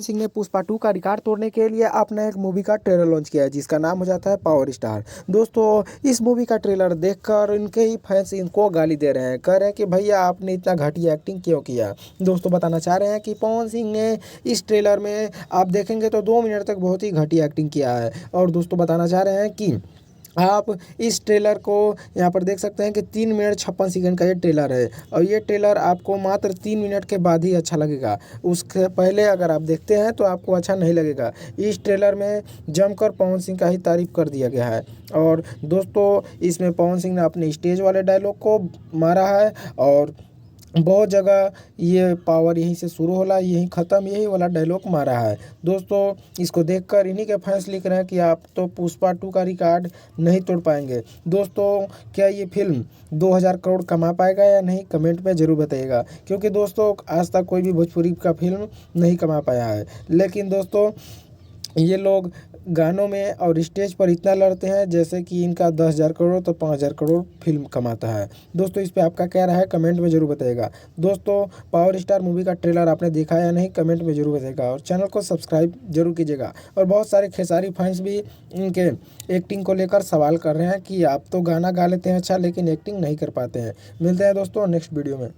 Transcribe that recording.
सिंह ने पुष्पा 2 का रिकॉर्ड तोड़ने के लिए अपना एक मूवी का ट्रेलर लॉन्च किया है जिसका नाम हो जाता है पावर स्टार। दोस्तों इस मूवी का ट्रेलर देखकर इनके ही फैंस इनको गाली दे रहे हैं, कह रहे हैं कि भैया आपने इतना घटिया एक्टिंग क्यों किया। दोस्तों बताना चाह रहे हैं कि पवन सिंह ने इस ट्रेलर में आप देखेंगे तो 2 मिनट तक बहुत ही घटिया एक्टिंग किया है। और दोस्तों बताना चाह रहे हैं कि आप इस ट्रेलर को यहाँ पर देख सकते हैं कि 3 मिनट 56 सेकंड का ये ट्रेलर है और ये ट्रेलर आपको मात्र 3 मिनट के बाद ही अच्छा लगेगा। उसके पहले अगर आप देखते हैं तो आपको अच्छा नहीं लगेगा। इस ट्रेलर में जमकर पवन सिंह का ही तारीफ कर दिया गया है। और दोस्तों इसमें पवन सिंह ने अपने स्टेज वाले डायलॉग को मारा है और बहुत जगह ये पावर यहीं से शुरू होला यहीं ख़त्म, यही वाला डायलॉग मारा है। दोस्तों इसको देखकर इन्हीं के फैंस लिख रहे हैं कि आप तो पुष्पा 2 का रिकॉर्ड नहीं तोड़ पाएंगे। दोस्तों क्या ये फिल्म 2000 करोड़ कमा पाएगा या नहीं, कमेंट में ज़रूर बताइएगा, क्योंकि दोस्तों आज तक कोई भी भोजपुरी का फिल्म नहीं कमा पाया है। लेकिन दोस्तों ये लोग गानों में और स्टेज पर इतना लड़ते हैं जैसे कि इनका 10,000 करोड़ तो 5,000 करोड़ फिल्म कमाता है। दोस्तों इस पे आपका क्या राय है, कमेंट में ज़रूर बताइएगा। दोस्तों पावर स्टार मूवी का ट्रेलर आपने देखा या नहीं, कमेंट में ज़रूर बताइएगा और चैनल को सब्सक्राइब जरूर कीजिएगा। और बहुत सारे खेसारी फैंस भी इनके एक्टिंग को लेकर सवाल कर रहे हैं कि आप तो गाना गा लेते हैं अच्छा, लेकिन एक्टिंग नहीं कर पाते हैं। मिलते हैं दोस्तों नेक्स्ट वीडियो में।